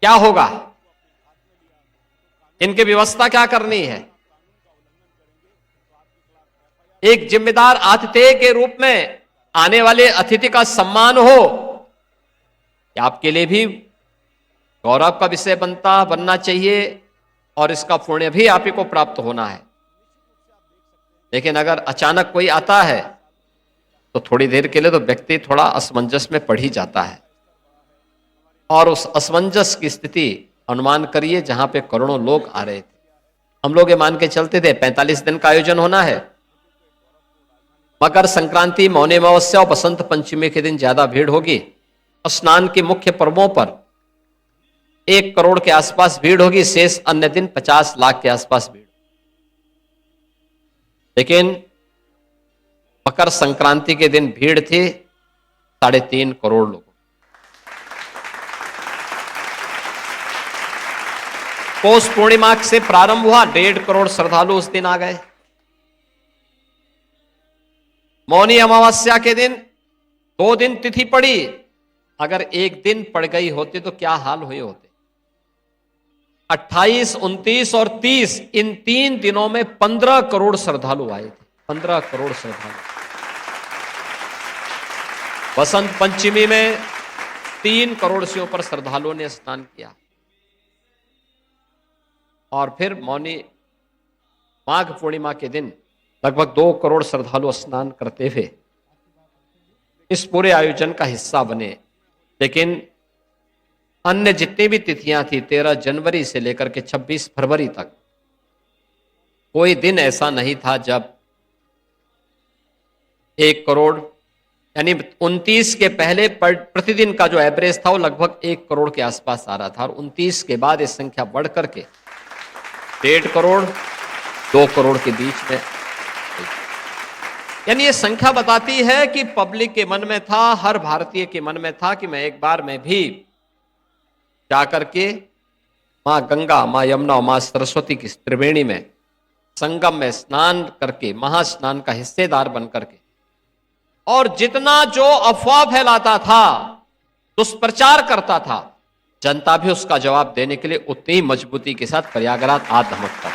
क्या होगा, इनकी व्यवस्था क्या करनी है। एक जिम्मेदार आतिथ्य के रूप में आने वाले अतिथि का सम्मान हो, कि आपके लिए भी गौरव का विषय बनना चाहिए और इसका पुण्य भी आप ही को प्राप्त होना है। लेकिन अगर अचानक कोई आता है तो थोड़ी देर के लिए तो व्यक्ति थोड़ा असमंजस में पड़ ही जाता है, और उस असमंजस की स्थिति अनुमान करिए जहां पे करोड़ों लोग आ रहे थे। हम लोग ये मान के चलते थे 45 दिन का आयोजन होना है, मकर संक्रांति, मौनी अमावस्या और बसंत पंचमी के दिन ज्यादा भीड़ होगी, स्नान के मुख्य पर्वों पर 1 करोड़ के आसपास भीड़ होगी, शेष अन्य दिन 50 लाख के आसपास भीड़। लेकिन मकर संक्रांति के दिन भीड़ थी 3.5 करोड़ लोगों। पौष पूर्णिमा से प्रारंभ हुआ, 1.5 करोड़ श्रद्धालु उस दिन आ गए। मौनी अमावस्या के दिन 2 दिन तिथि पड़ी, अगर 1 दिन पड़ गई होती तो क्या हाल हुए होते। 28, 29 और 30 इन 3 दिनों में 15 करोड़ श्रद्धालु आए थे, 15 करोड़ श्रद्धालु। बसंत पंचमी में 3 करोड़ से ऊपर श्रद्धालुओं ने स्नान किया, और फिर मौनी माघ पूर्णिमा के दिन लगभग 2 करोड़ श्रद्धालु स्नान करते हुए इस पूरे आयोजन का हिस्सा बने। लेकिन अन्य जितनी भी तिथियां थी 13 जनवरी से लेकर के 26 फरवरी तक, कोई दिन ऐसा नहीं था जब 1 करोड़, यानी 29 के पहले प्रतिदिन का जो एवरेज था वो लगभग 1 करोड़ के आसपास आ रहा था, और 29 के बाद ये संख्या बढ़ करके 1.5 करोड़ 2 करोड़ के बीच में। यानी ये संख्या बताती है कि पब्लिक के मन में था, हर भारतीय के मन में था कि मैं एक बार मैं भी जाकर के मां गंगा, मां यमुना, मां सरस्वती की त्रिवेणी में संगम में स्नान करके, महास्नान का हिस्सेदार बन करके, और जितना जो अफवाह फैलाता था, दुष्प्रचार करता था, जनता भी उसका जवाब देने के लिए उतनी ही मजबूती के साथ प्रयागराज आ धमकता।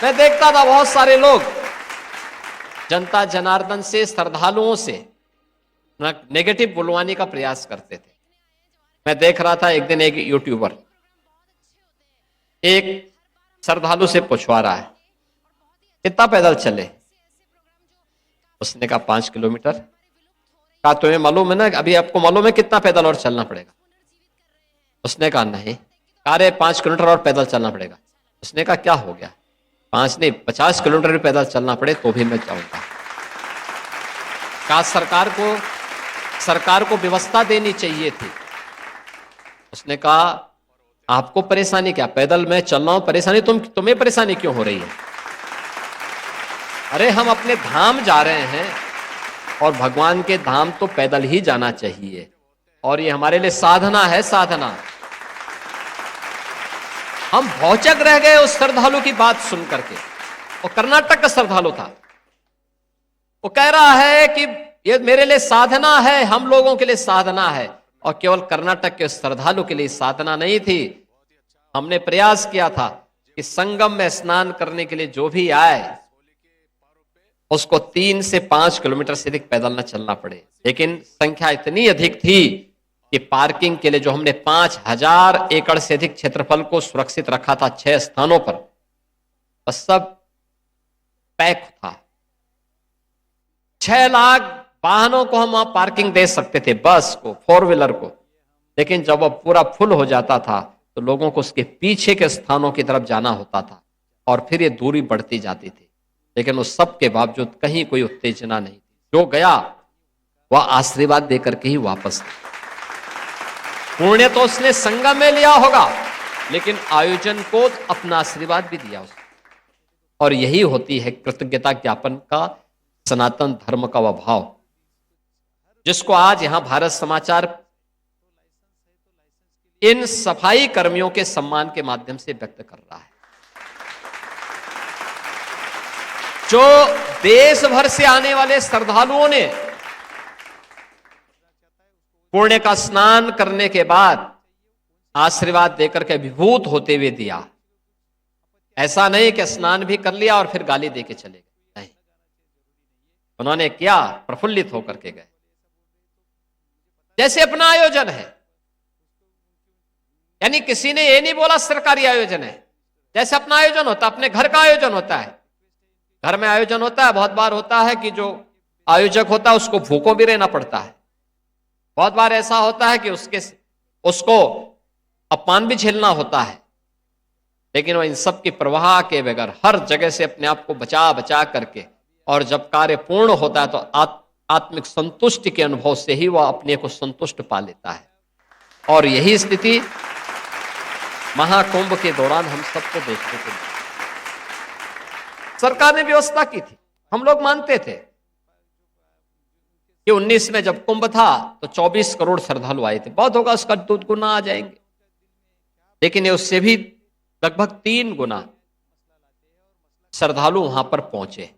मैं देखता था बहुत सारे लोग जनता जनार्दन से, श्रद्धालुओं से नेगेटिव बुलवाने का प्रयास करते थे। मैं देख रहा था एक दिन एक यूट्यूबर एक श्रद्धालु से पूछवा रहा है, कितना पैदल चले? उसने कहा 5 किलोमीटर। कहा तुम्हें मालूम है ना, अभी आपको मालूम है कितना पैदल और चलना पड़ेगा? उसने कहा नहीं। कहा रे 5 किलोमीटर और पैदल चलना पड़ेगा। उसने कहा क्या हो गया? 5 नहीं 50 किलोमीटर भी पैदल चलना पड़े तो भी मैं जाऊंगा। कहा सरकार को व्यवस्था देनी चाहिए थी। उसने कहा आपको परेशानी क्या, पैदल मैं चल रहा हूं, परेशानी तुम्हें परेशानी क्यों हो रही है? अरे हम अपने धाम जा रहे हैं और भगवान के धाम तो पैदल ही जाना चाहिए, और ये हमारे लिए साधना है, साधना। हम भौचक रह गए उस श्रद्धालु की बात सुन करके। वो कर्नाटक का श्रद्धालु था, वो कह रहा है कि ये मेरे लिए साधना है, हम लोगों के लिए साधना है, और केवल कर्नाटक के श्रद्धालु के लिए साधना नहीं थी। हमने प्रयास किया था कि संगम में स्नान करने के लिए जो भी आए उसको 3 से 5 किलोमीटर से अधिक पैदल न चलना पड़े। लेकिन संख्या इतनी अधिक थी कि पार्किंग के लिए जो हमने 5000 एकड़ से अधिक क्षेत्रफल को सुरक्षित रखा था 6 स्थानों पर, बस सब पैक था। 6 लाख वाहनों को हम वहां पार्किंग दे सकते थे, बस को, 4 व्हीलर को। लेकिन जब वो पूरा फुल हो जाता था तो लोगों को उसके पीछे के स्थानों की तरफ जाना होता था, और फिर ये दूरी बढ़ती जाती थी। लेकिन उस सब के बावजूद कहीं कोई उत्तेजना नहीं थी। जो गया वह आशीर्वाद देकर के ही वापस पुण्य तो उसने संगम में लिया होगा, लेकिन आयोजन को अपना आशीर्वाद भी दिया उसने। और यही होती है कृतज्ञता ज्ञापन का सनातन धर्म का वह भाव, जिसको आज यहां भारत समाचार इन सफाई कर्मियों के सम्मान के माध्यम से व्यक्त कर रहा है। जो देश भर से आने वाले श्रद्धालुओं ने पुण्य का स्नान करने के बाद आशीर्वाद देकर के विभूत होते हुए दिया। ऐसा नहीं कि स्नान भी कर लिया और फिर गाली दे के चले गए, नहीं, उन्होंने क्या प्रफुल्लित होकर के गए। जैसे अपना आयोजन है, यानी किसी ने ये नहीं बोला सरकारी आयोजन है, जैसे अपना आयोजन होता है, अपने घर का आयोजन होता है। घर में आयोजन होता है, बहुत बार होता है कि जो आयोजक होता है उसको भूखों भी रहना पड़ता है। बहुत बार ऐसा होता है कि उसको अपमान भी झेलना होता है, लेकिन वह इन सब की परवाह के बगैर हर जगह से अपने आप को बचा बचा करके, और जब कार्य पूर्ण होता है तो आत्मिक संतुष्टि के अनुभव से ही वह अपने को संतुष्ट पा लेता है। और यही स्थिति महाकुंभ के दौरान हम सबको देखने को मिली। सरकार ने व्यवस्था की थी, हम लोग मानते थे कि 19 में जब कुंभ था तो 24 करोड़ श्रद्धालु आए थे, बहुत होगा उसका 2 गुना आ जाएंगे, लेकिन ये उससे भी लगभग 3 गुना श्रद्धालु वहां पर पहुंचे।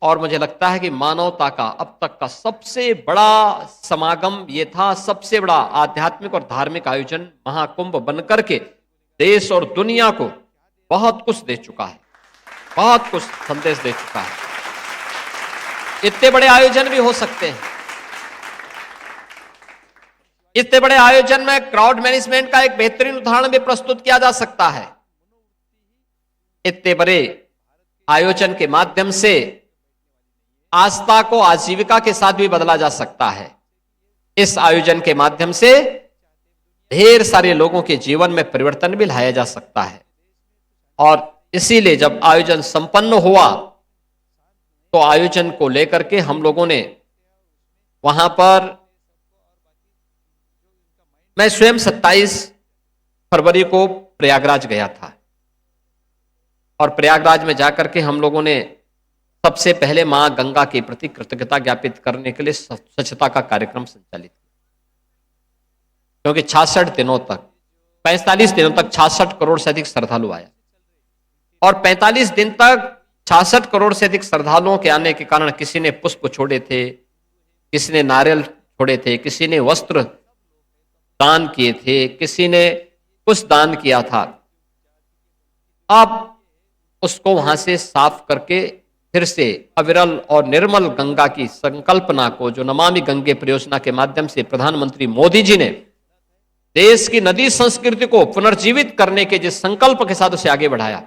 और मुझे लगता है कि मानवता का अब तक का सबसे बड़ा समागम ये था, सबसे बड़ा आध्यात्मिक और धार्मिक आयोजन महाकुंभ बनकर के देश और दुनिया को बहुत कुछ दे चुका है, बहुत कुछ संदेश दे चुका है। इतने बड़े आयोजन भी हो सकते हैं, इतने बड़े आयोजन में क्राउड मैनेजमेंट का एक बेहतरीन उदाहरण भी प्रस्तुत किया जा सकता है। इतने बड़े आयोजन के माध्यम से आस्था को आजीविका के साथ भी बदला जा सकता है। इस आयोजन के माध्यम से ढेर सारे लोगों के जीवन में परिवर्तन भी लाया जा सकता है। और इसीलिए जब आयोजन संपन्न हुआ तो आयोजन को लेकर के हम लोगों ने वहां पर, मैं स्वयं 27 फरवरी को प्रयागराज गया था, और प्रयागराज में जाकर के हम लोगों ने सबसे पहले मां गंगा के प्रति कृतज्ञता ज्ञापित करने के लिए स्वच्छता का कार्यक्रम संचालित किया, क्योंकि 66 दिनों तक 45 दिनों तक 66 करोड़ से अधिक श्रद्धालु आया, और 45 दिन तक 66 करोड़ से अधिक श्रद्धालुओं के आने के कारण किसी ने पुष्प छोड़े थे, किसी ने नारियल छोड़े थे, किसी ने वस्त्र दान किए थे, किसी ने कुछ दान किया था। अब उसको वहां से साफ करके फिर से अविरल और निर्मल गंगा की संकल्पना को, जो नमामि गंगे परियोजना के माध्यम से प्रधानमंत्री मोदी जी ने देश की नदी संस्कृति को पुनर्जीवित करने के जिस संकल्प के साथ उसे आगे बढ़ाया,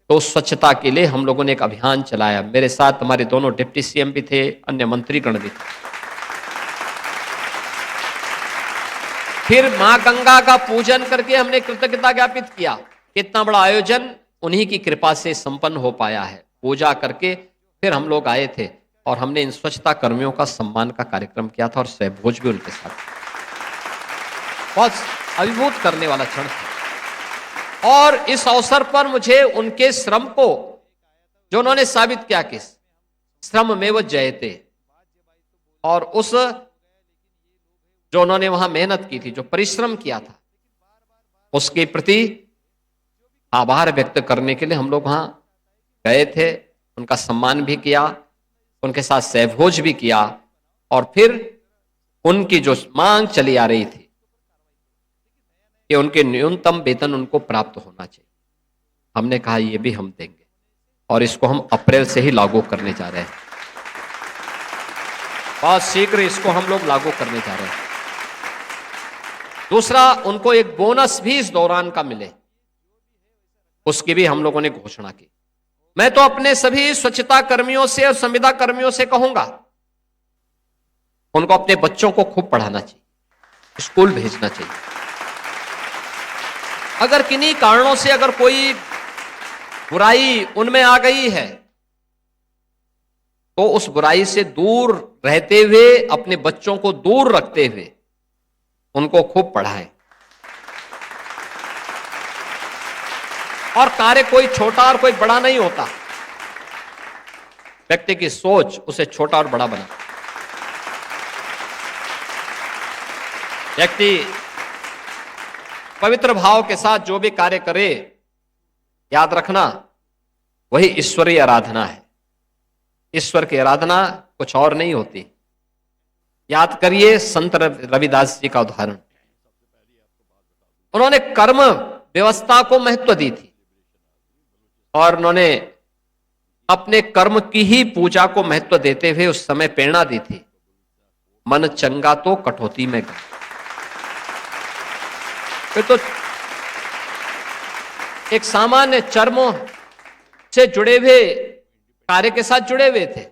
तो स्वच्छता के लिए हम लोगों ने एक अभियान चलाया। मेरे साथ हमारे दोनों डिप्टी सीएम भी थे, अन्य मंत्रीगण भी थे। फिर मां गंगा का पूजन करके हमने कृतज्ञता ज्ञापित किया कि इतना बड़ा आयोजन उन्हीं की कृपा से संपन्न हो पाया है। पूजा करके फिर हम लोग आए थे और हमने इन स्वच्छता कर्मियों का सम्मान का कार्यक्रम किया था और सहभोज भी उनके साथ। बहुत अभिभूत करने वाला क्षण था। और इस अवसर पर मुझे उनके श्रम को, जो उन्होंने साबित किया कि श्रम में वो जयते, और उस जो उन्होंने वहां मेहनत की थी, जो परिश्रम किया था, उसके प्रति आभार व्यक्त करने के लिए हम लोग वहां गए थे, उनका सम्मान भी किया, उनके साथ सहभोज भी किया। और फिर उनकी जो मांग चली आ रही थी कि उनके न्यूनतम वेतन उनको प्राप्त होना चाहिए, हमने कहा ये भी हम देंगे, और इसको हम अप्रैल से ही लागू करने जा रहे हैं। बहुत शीघ्र इसको हम लोग लागू करने जा रहे हैं। दूसरा, उनको एक बोनस भी इस दौरान का मिले, उसकी भी हम लोगों ने घोषणा की। मैं तो अपने सभी स्वच्छता कर्मियों से और संविदा कर्मियों से कहूंगा, उनको अपने बच्चों को खूब पढ़ाना चाहिए, स्कूल भेजना चाहिए। अगर किन्हीं कारणों से अगर कोई बुराई उनमें आ गई है तो उस बुराई से दूर रहते हुए, अपने बच्चों को दूर रखते हुए उनको खूब पढ़ाएं। और कार्य कोई छोटा और कोई बड़ा नहीं होता, व्यक्ति की सोच उसे छोटा और बड़ा बना। व्यक्ति पवित्र भाव के साथ जो भी कार्य करे, याद रखना वही ईश्वरीय आराधना है। ईश्वर की आराधना कुछ और नहीं होती, याद करिए संत रविदास जी का उदाहरण। उन्होंने कर्म व्यवस्था को महत्व दी थी और उन्होंने अपने कर्म की ही पूजा को महत्व देते हुए उस समय प्रेरणा दी थी, मन चंगा तो कठौती में गंगा। वे तो एक सामान्य चर्मों से जुड़े हुए कार्य के साथ जुड़े हुए थे,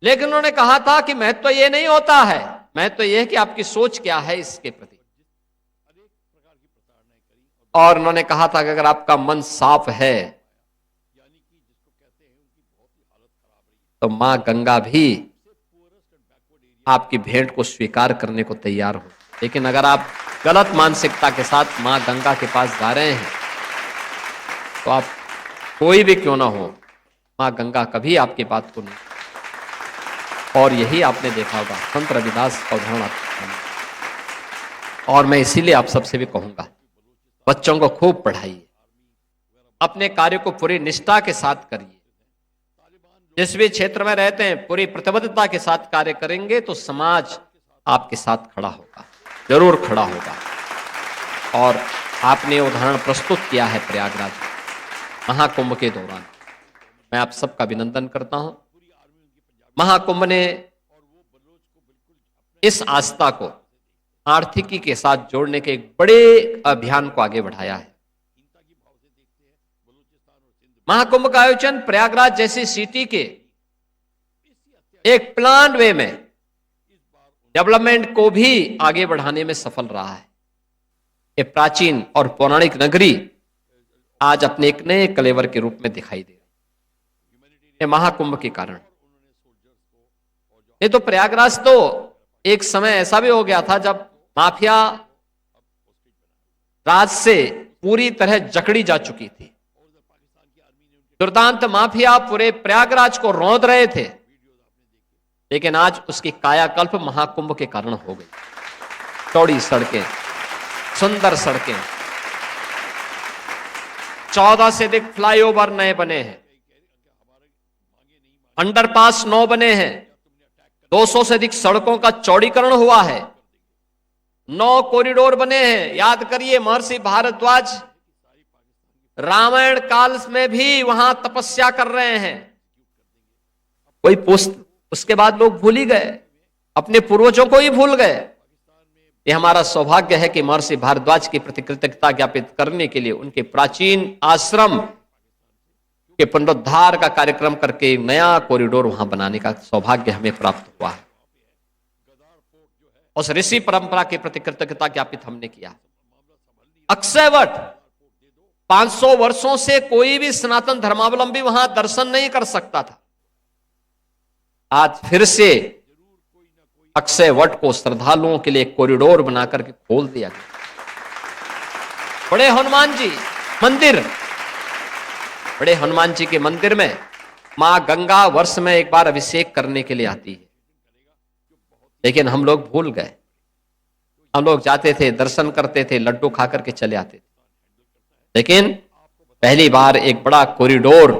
लेकिन उन्होंने कहा था कि महत्व ये नहीं होता है, महत्व यह है कि आपकी सोच क्या है इसके प्रति। और उन्होंने कहा था कि अगर आपका मन साफ है तो मां गंगा भी आपकी भेंट को स्वीकार करने को तैयार हो। लेकिन अगर आप गलत मानसिकता के साथ मां गंगा के पास जा रहे हैं तो आप कोई भी क्यों ना हो, मां गंगा कभी आपकी बात को नहीं। और यही आपने देखा होगा, संत रविदास का उदाहरण आपको। और मैं इसीलिए आप सबसे भी कहूंगा, बच्चों को खूब पढ़ाइए, अपने कार्य को पूरी निष्ठा के साथ करिए। जिस भी क्षेत्र में रहते हैं पूरी प्रतिबद्धता के साथ कार्य करेंगे तो समाज आपके साथ खड़ा होगा, जरूर खड़ा होगा। और आपने उदाहरण प्रस्तुत किया है प्रयागराज महाकुंभ के दौरान, मैं आप सबका अभिनंदन करता हूं। महाकुंभ ने इस आस्था को आर्थिकी के साथ जोड़ने के एक बड़े अभियान को आगे बढ़ाया है। महाकुंभ का आयोजन प्रयागराज जैसी सिटी के एक प्लान वे में डेवलपमेंट को भी आगे बढ़ाने में सफल रहा है। ये प्राचीन और पौराणिक नगरी आज अपने एक नए कलेवर के रूप में दिखाई दे रही है महाकुंभ के कारण। नहीं तो प्रयागराज तो एक समय ऐसा भी हो गया था जब माफिया राज से पूरी तरह जकड़ी जा चुकी थी। दुर्दांत माफिया पूरे प्रयागराज को रौंद रहे थे, लेकिन आज उसकी कायाकल्प महाकुंभ के कारण हो गई। चौड़ी सड़कें, सुंदर सड़कें, 14 से अधिक फ्लाईओवर नए बने हैं, अंडरपास 9 बने हैं, 200 से अधिक सड़कों का चौड़ीकरण हुआ है, 9 कॉरिडोर बने हैं। याद करिए महर्षि भारद्वाज रामायण काल में भी वहां तपस्या कर रहे हैं। कोई पोस्ट उसके बाद लोग भूल ही गए, अपने पूर्वजों को ही भूल गए। ये हमारा सौभाग्य है कि महर्षि भारद्वाज की प्रति कृतज्ञता ज्ञापित करने के लिए उनके प्राचीन आश्रम के पुनरुद्धार का कार्यक्रम करके नया कॉरिडोर वहां बनाने का सौभाग्य हमें प्राप्त हुआ है। उस ऋषि परंपरा के प्रति कृतज्ञता ज्ञापित हमने किया। अक्षयवट 500 वर्षों से कोई भी सनातन धर्मावलंबी वहां दर्शन नहीं कर सकता था। आज फिर से अक्षय वट को श्रद्धालुओं के लिए कॉरिडोर बनाकर के खोल दिया गया। बड़े हनुमान जी मंदिर, बड़े हनुमान जी के मंदिर में मां गंगा वर्ष में एक बार अभिषेक करने के लिए आती है, लेकिन हम लोग भूल गए। हम लोग जाते थे, दर्शन करते थे, लड्डू खा करके चले आते थे, लेकिन पहली बार एक बड़ा कॉरिडोर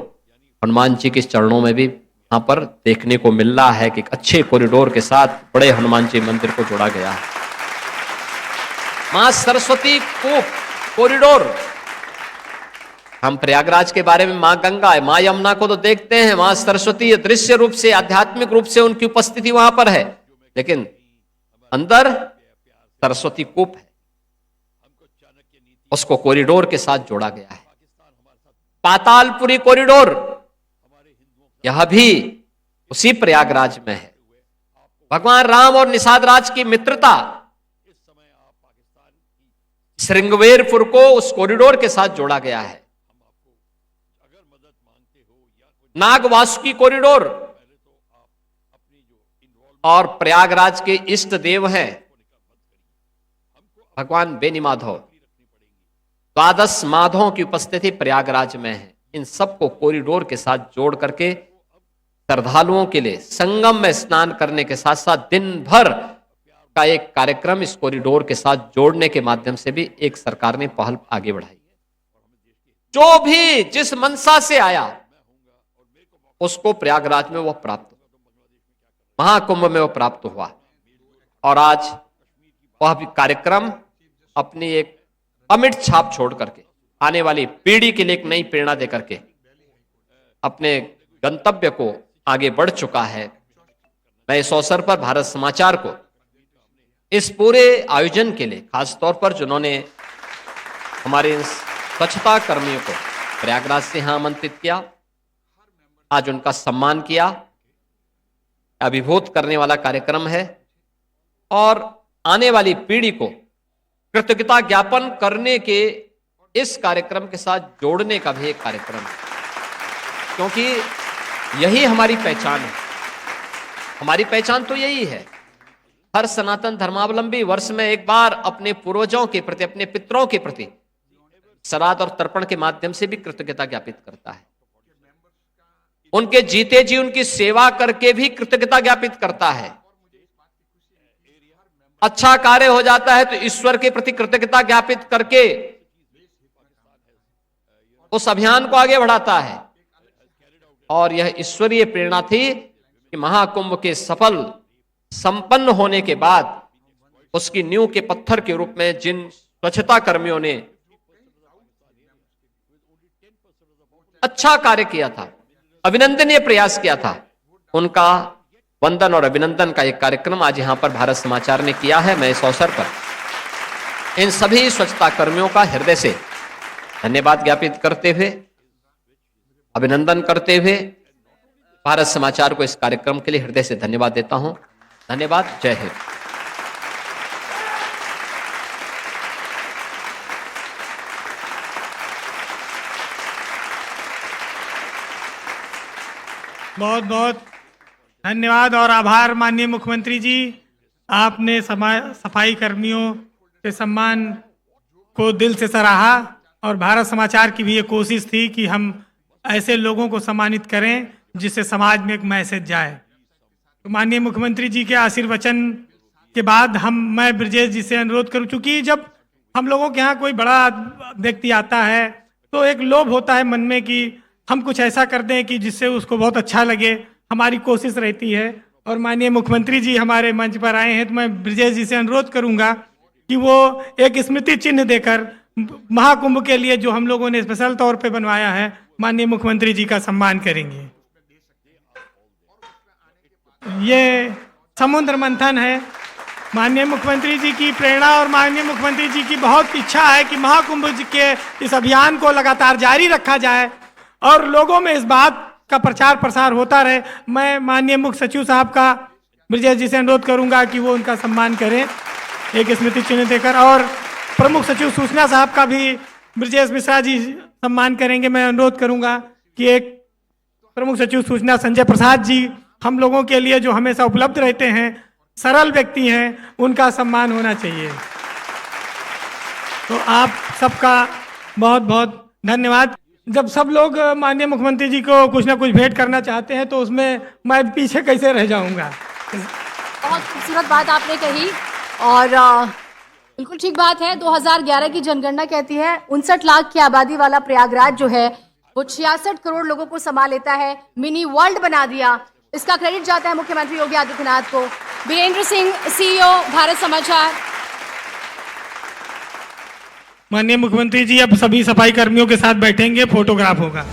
हनुमान जी के चरणों में भी यहां पर देखने को मिल रहा है कि एक अच्छे कॉरिडोर के साथ बड़े हनुमान जी मंदिर को जोड़ा गया है। मां सरस्वती कूप कॉरिडोर, हम प्रयागराज के बारे में मां गंगा है, मां यमुना को तो देखते हैं, मां सरस्वती दृश्य रूप से आध्यात्मिक रूप से उनकी उपस्थिति वहां पर है, लेकिन अंदर सरस्वती कूप है, उसको कॉरिडोर के साथ जोड़ा गया है। पातालपुरी कॉरिडोर, यह भी उसी प्रयागराज में है। भगवान राम और निषाद राज की मित्रता, श्रृंगवेरपुर को उस कॉरिडोर के साथ जोड़ा गया है। नागवासुकी कॉरिडोर और प्रयागराज के इष्ट देव हैं भगवान बेनी माधव, 12 माधवों की उपस्थिति प्रयागराज में है। इन सबको कॉरिडोर के साथ जोड़ करके श्रद्धालुओं के लिए संगम में स्नान करने के साथ साथ दिन भर का एक कार्यक्रम इस कॉरिडोर के साथ जोड़ने के माध्यम से भी एक सरकार ने पहल आगे बढ़ाई। जो भी जिस मनसा से आया उसको प्रयागराज में वह प्राप्त हो। महाकुंभ में वो प्राप्त हुआ। और आज वह भी कार्यक्रम अपनी एक अमिट छाप छोड़ करके आने वाली पीढ़ी के लिए एक नई प्रेरणा दे करके अपने गंतव्य को आगे बढ़ चुका है। मैं इस अवसर पर भारत समाचार को इस पूरे आयोजन के लिए खास तौर पर जिन्होंने हमारे इन स्वच्छता कर्मियों को प्रयागराज से यहां आमंत्रित किया, आज उनका सम्मान किया, अभिभूत करने वाला कार्यक्रम है और आने वाली पीढ़ी को कृतज्ञता ज्ञापन करने के इस कार्यक्रम के साथ जोड़ने का भी एक कार्यक्रम है, क्योंकि यही हमारी पहचान है। हमारी पहचान तो यही है, हर सनातन धर्मावलंबी वर्ष में एक बार अपने पूर्वजों के प्रति, अपने पितरों के प्रति श्राद्ध और तर्पण के माध्यम से भी कृतज्ञता ज्ञापित करता है। उनके जीते जी उनकी सेवा करके भी कृतज्ञता ज्ञापित करता है। अच्छा कार्य हो जाता है तो ईश्वर के प्रति कृतज्ञता ज्ञापित करके उस अभियान को आगे बढ़ाता है। और यह ईश्वरीय प्रेरणा थी कि महाकुंभ के सफल संपन्न होने के बाद उसकी नींव के पत्थर के रूप में जिन स्वच्छता कर्मियों ने अच्छा कार्य किया था, अभिनंदनीय प्रयास किया था, उनका वंदन और अभिनंदन का एक कार्यक्रम आज यहां पर भारत समाचार ने किया है। मैं इस अवसर पर इन सभी स्वच्छता कर्मियों का हृदय से धन्यवाद ज्ञापित करते हुए, अभिनंदन करते हुए भारत समाचार को इस कार्यक्रम के लिए हृदय से धन्यवाद देता हूं। धन्यवाद। जय हिंद। बहुत बहुत धन्यवाद और आभार माननीय मुख्यमंत्री जी। आपने सफाई कर्मियों के सम्मान को दिल से सराहा और भारत समाचार की भी ये कोशिश थी कि हम ऐसे लोगों को सम्मानित करें जिससे समाज में एक मैसेज जाए। तो माननीय मुख्यमंत्री जी के आशीर्वचन के बाद मैं ब्रजेश जी से अनुरोध करूं, चूंकि जब हम लोगों के यहाँ कोई बड़ा व्यक्ति आता है तो एक लोभ होता है मन में कि हम कुछ ऐसा कर दें कि जिससे उसको बहुत अच्छा लगे, हमारी कोशिश रहती है। और माननीय मुख्यमंत्री जी हमारे मंच पर आए हैं तो मैं ब्रजेश जी से अनुरोध करूंगा कि वो एक स्मृति चिन्ह देकर महाकुंभ के लिए जो हम लोगों ने स्पेशल तौर पे बनवाया है, माननीय मुख्यमंत्री जी का सम्मान करेंगे। ये समुद्र मंथन है। माननीय मुख्यमंत्री जी की प्रेरणा और माननीय मुख्यमंत्री जी की बहुत इच्छा है कि महाकुंभ के इस अभियान को लगातार जारी रखा जाए और लोगों में इस बात का प्रचार प्रसार होता रहे। मैं माननीय मुख्य सचिव साहब का ब्रजेश जी से अनुरोध करूंगा कि वो उनका सम्मान करें एक स्मृति चिन्ह देकर, और प्रमुख सचिव सूचना साहब का भी ब्रजेश मिश्रा जी सम्मान करेंगे। मैं अनुरोध करूंगा कि एक प्रमुख सचिव सूचना संजय प्रसाद जी हम लोगों के लिए जो हमेशा उपलब्ध रहते हैं, सरल व्यक्ति हैं, उनका सम्मान होना चाहिए। तो आप सबका बहुत बहुत धन्यवाद। जब सब लोग माननीय मुख्यमंत्री जी को कुछ ना कुछ भेंट करना चाहते हैं तो उसमें मैं पीछे कैसे रह जाऊंगा। बहुत खूबसूरत बात आपने कही और बिल्कुल ठीक बात है। 2011 की जनगणना कहती है 59 लाख की आबादी वाला प्रयागराज जो है वो 66 करोड़ लोगों को समा लेता है, मिनी वर्ल्ड बना दिया। इसका क्रेडिट जाता है मुख्यमंत्री योगी आदित्यनाथ को। वीरेंद्र सिंह, CEO, भारत समाचार। माननीय मुख्यमंत्री जी अब सभी सफाई कर्मियों के साथ बैठेंगे, फोटोग्राफ होगा।